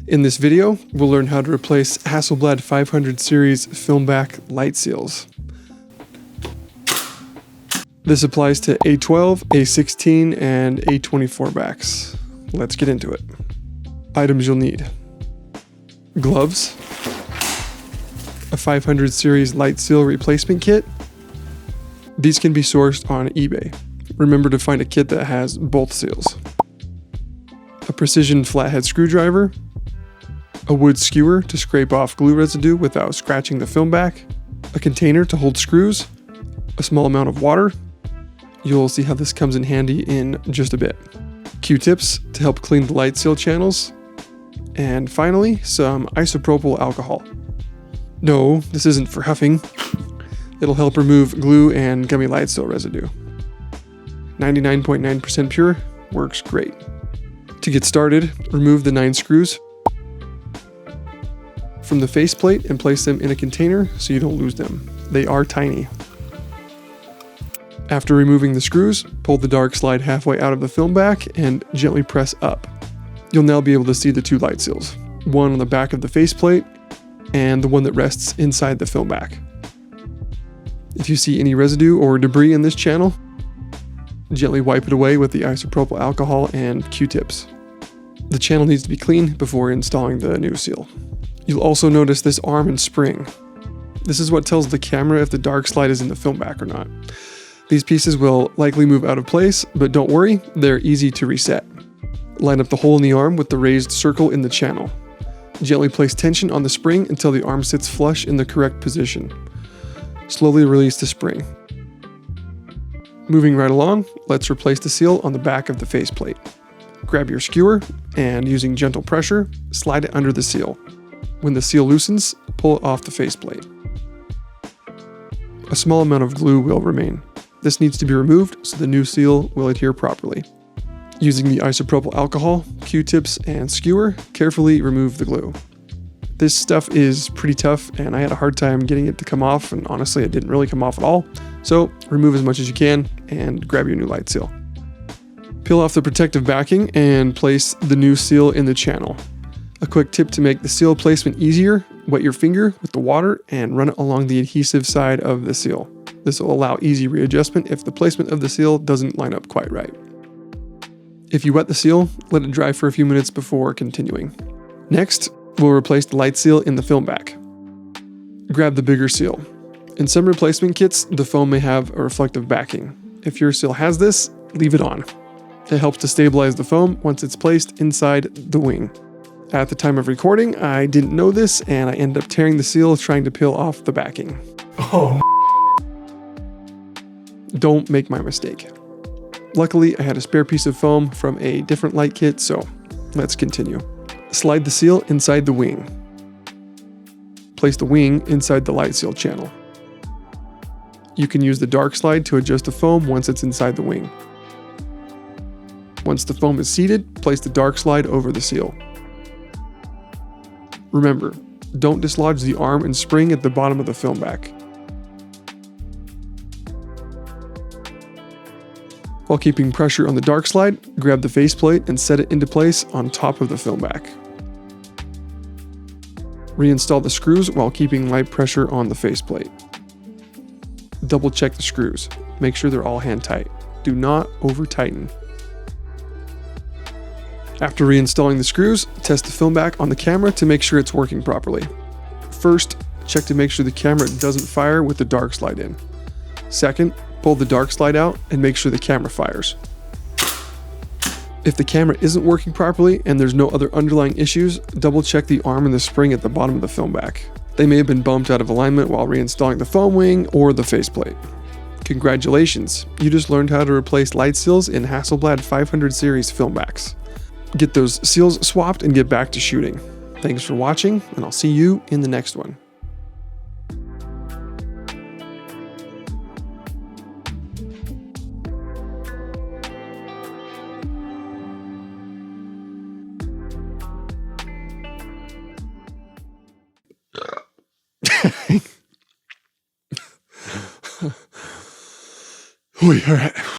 In this video, we'll learn how to replace Hasselblad 500 series film back light seals. This applies to A12, A16, and A24 backs. Let's get into it. Items you'll need: gloves, a 500 series light seal replacement kit. These can be sourced on eBay. Remember to find a kit that has both seals. A precision flathead screwdriver, a wood skewer to scrape off glue residue without scratching the film back, a container to hold screws, a small amount of water. You'll see how this comes in handy in just a bit. Q-tips to help clean the light seal channels, and finally, some isopropyl alcohol. No, this isn't for huffing. It'll help remove glue and gummy light seal residue. 99.9% pure, works great. To get started, remove the 9 screws from the faceplate and place them in a container so you don't lose them. They are tiny. After removing the screws, pull the dark slide halfway out of the film back and gently press up. You'll now be able to see the 2 light seals, one on the back of the faceplate and the one that rests inside the film back. If you see any residue or debris in this channel, gently wipe it away with the isopropyl alcohol and Q-tips. The channel needs to be clean before installing the new seal. You'll also notice this arm and spring. This is what tells the camera if the dark slide is in the film back or not. These pieces will likely move out of place, but don't worry, they're easy to reset. Line up the hole in the arm with the raised circle in the channel. Gently place tension on the spring until the arm sits flush in the correct position. Slowly release the spring. Moving right along, let's replace the seal on the back of the faceplate. Grab your skewer and, using gentle pressure, slide it under the seal. When the seal loosens, pull it off the faceplate. A small amount of glue will remain. This needs to be removed so the new seal will adhere properly. Using the isopropyl alcohol, Q-tips, and skewer, carefully remove the glue. This stuff is pretty tough and I had a hard time getting it to come off, and honestly it didn't really come off at all. So remove as much as you can and grab your new light seal. Peel off the protective backing and place the new seal in the channel. A quick tip to make the seal placement easier: wet your finger with the water and run it along the adhesive side of the seal. This will allow easy readjustment if the placement of the seal doesn't line up quite right. If you wet the seal, let it dry for a few minutes before continuing. Next, we'll replace the light seal in the film back. Grab the bigger seal. In some replacement kits, the foam may have a reflective backing. If your seal has this, leave it on. It helps to stabilize the foam once it's placed inside the wing. At the time of recording, I didn't know this and I ended up tearing the seal trying to peel off the backing. Oh, don't make my mistake. Luckily, I had a spare piece of foam from a different light kit, so let's continue. Slide the seal inside the wing. Place the wing inside the light seal channel. You can use the dark slide to adjust the foam once it's inside the wing. Once the foam is seated, place the dark slide over the seal. Remember, don't dislodge the arm and spring at the bottom of the film back. While keeping pressure on the dark slide, grab the faceplate and set it into place on top of the film back. Reinstall the screws while keeping light pressure on the faceplate. Double check the screws. Make sure they're all hand tight. Do not over tighten. After reinstalling the screws, test the film back on the camera to make sure it's working properly. First, check to make sure the camera doesn't fire with the dark slide in. Second, pull the dark slide out and make sure the camera fires. If the camera isn't working properly and there's no other underlying issues, double check the arm and the spring at the bottom of the film back. They may have been bumped out of alignment while reinstalling the foam wing or the faceplate. Congratulations, you just learned how to replace light seals in Hasselblad 500 series film backs. Get those seals swapped and get back to shooting. Thanks for watching, and I'll see you in the next one. All right.